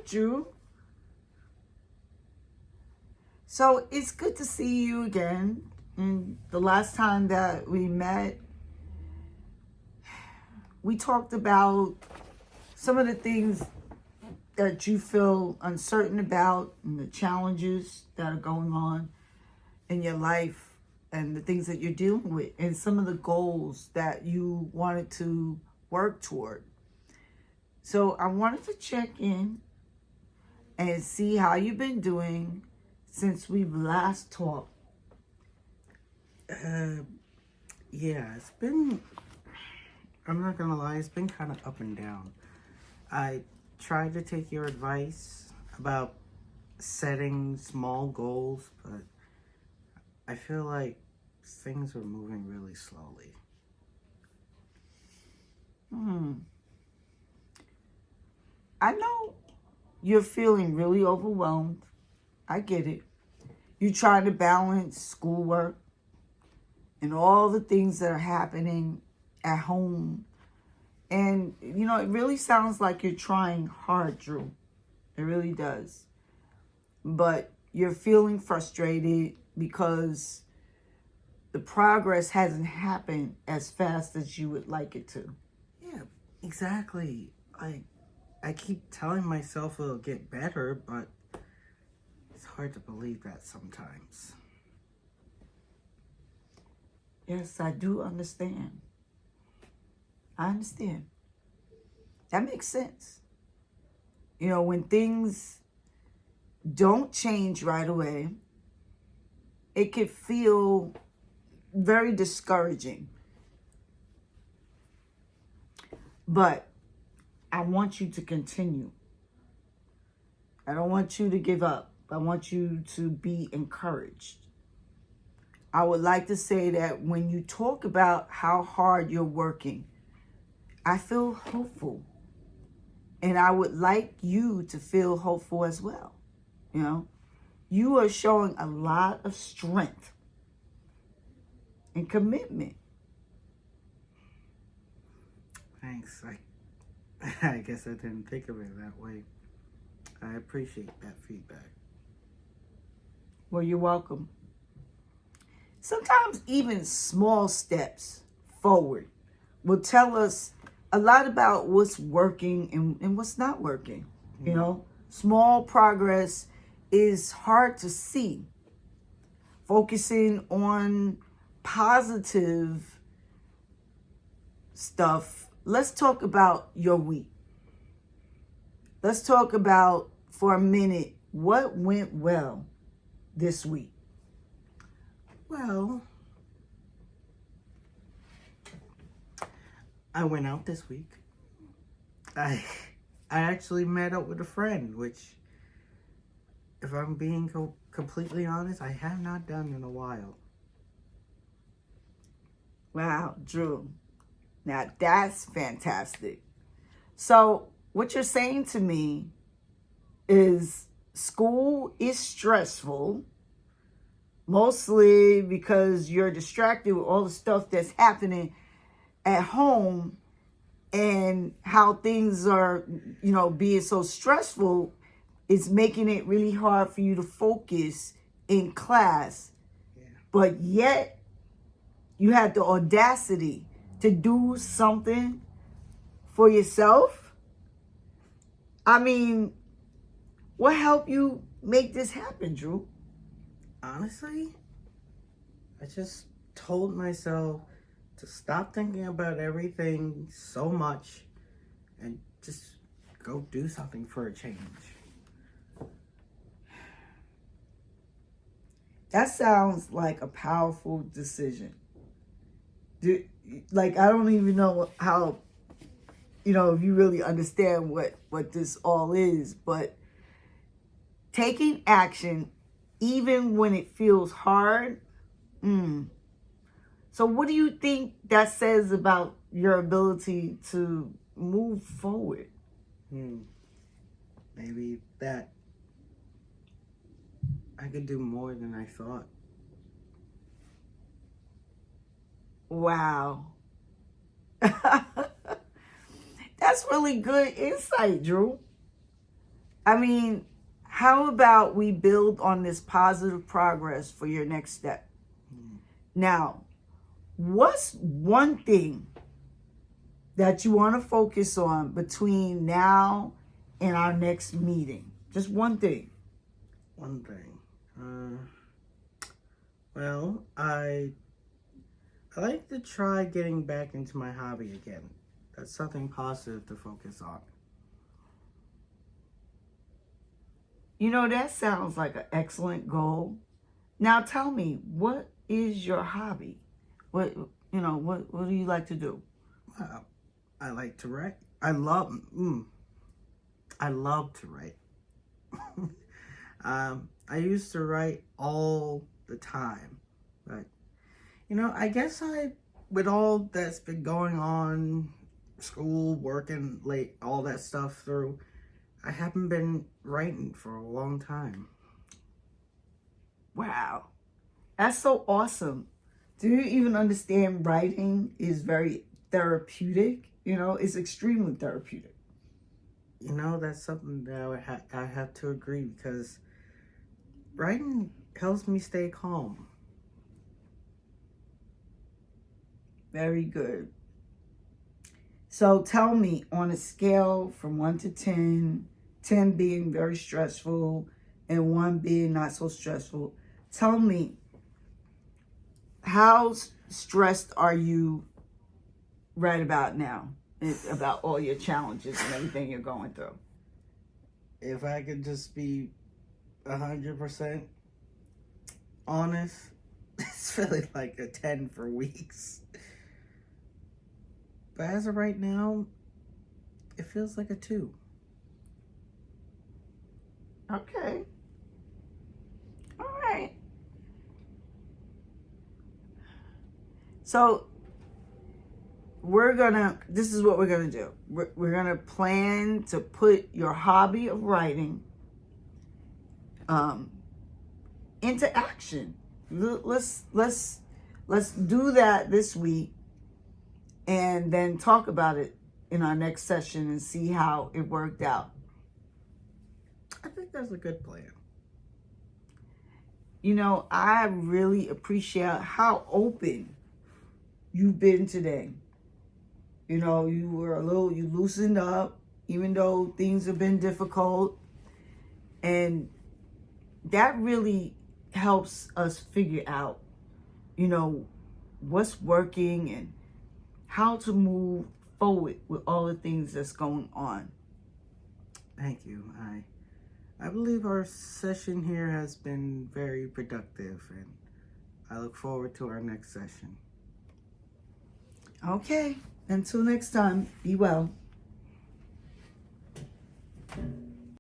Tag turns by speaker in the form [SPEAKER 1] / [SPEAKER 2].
[SPEAKER 1] good, Drew. So it's good to see you again. And the last time that we met, we talked about some of the things that you feel uncertain about and the challenges that are going on in your life and the things that you're dealing with and some of the goals that you wanted to work toward. So I wanted to check in and see how you've been doing since we've last talked.
[SPEAKER 2] Yeah, it's been, I'm not gonna lie, it's been kind of up and down. I tried to take your advice about setting small goals, but I feel like things are moving really slowly.
[SPEAKER 1] I know you're feeling really overwhelmed. I get it. You try to balance schoolwork and all the things that are happening at home. And, you know, it really sounds like you're trying hard, Drew. It really does. But you're feeling frustrated because the progress hasn't happened as fast as you would like it to.
[SPEAKER 2] Yeah, exactly. I keep telling myself it'll get better, but it's hard to believe that sometimes.
[SPEAKER 1] Yes, I do understand. I understand. That makes sense. You know, when things don't change right away, it can feel very discouraging. But I want you to continue. I don't want you to give up. I want you to be encouraged. I would like to say that when you talk about how hard you're working, I feel hopeful. And I would like you to feel hopeful as well. You know, you are showing a lot of strength and commitment.
[SPEAKER 2] Thanks. I guess I didn't think of it that way. I appreciate that feedback.
[SPEAKER 1] Well, you're welcome. Sometimes even small steps forward will tell us a lot about what's working and what's not working. You know, small progress is hard to see. Focusing on positive stuff. Let's talk about your week. Let's talk about, for a minute, what went well this week.
[SPEAKER 2] Well, I went out this week. I actually met up with a friend, which, if I'm being completely honest, I have not done in a while.
[SPEAKER 1] Wow, Drew. Now that's fantastic. So what you're saying to me is school is stressful, mostly because you're distracted with all the stuff that's happening at home and how things are, you know, being so stressful is making it really hard for you to focus in class.
[SPEAKER 2] Yeah.
[SPEAKER 1] But yet you had the audacity to do something for yourself. I mean, what helped you make this happen, Drew?
[SPEAKER 2] Honestly, I just told myself to stop thinking about everything so much and just go do something for a change.
[SPEAKER 1] That sounds like a powerful decision. Like, I don't even know how, you know, if you really understand what this all is, but taking action, even when it feels hard. So what do you think that says about your ability to move forward?
[SPEAKER 2] Maybe that I could do more than I thought.
[SPEAKER 1] Wow. That's really good insight, Drew. I mean, how about we build on this positive progress for your next step? Now, what's one thing that you want to focus on between now and our next meeting? Just one thing.
[SPEAKER 2] One thing. Well, I like to try getting back into my hobby again. That's something positive to focus on.
[SPEAKER 1] You know, that sounds like an excellent goal. Now tell me, what is your hobby? What what do you like to do?
[SPEAKER 2] Well, I like to write. I love to write. I used to write all the time, but I guess with all that's been going on, school, working late, all that stuff through, I haven't been writing for a long time.
[SPEAKER 1] Wow. That's so awesome. Do you even understand writing is very therapeutic? It's extremely therapeutic.
[SPEAKER 2] That's something that I have to agree, because writing helps me stay calm.
[SPEAKER 1] Very good. So tell me, on a scale from 1 to 10, 10 being very stressful and 1 being not so stressful, tell me, how stressed are you right about now about all your challenges and everything you're going through?
[SPEAKER 2] If I could just be 100% honest, it's feeling like a 10 for weeks. But as of right now, it feels like a 2.
[SPEAKER 1] Okay. All right. So this is what we're gonna do. We're gonna plan to put your hobby of writing into action. Let's do that this week, and then talk about it in our next session and see how it worked out.
[SPEAKER 2] I think that's a good plan.
[SPEAKER 1] I really appreciate how open you've been today. You loosened up, even though things have been difficult. And that really helps us figure out, what's working and how to move forward with all the things that's going on.
[SPEAKER 2] Thank you. I believe our session here has been very productive, and I look forward to our next session.
[SPEAKER 1] Okay. Until next time, be well.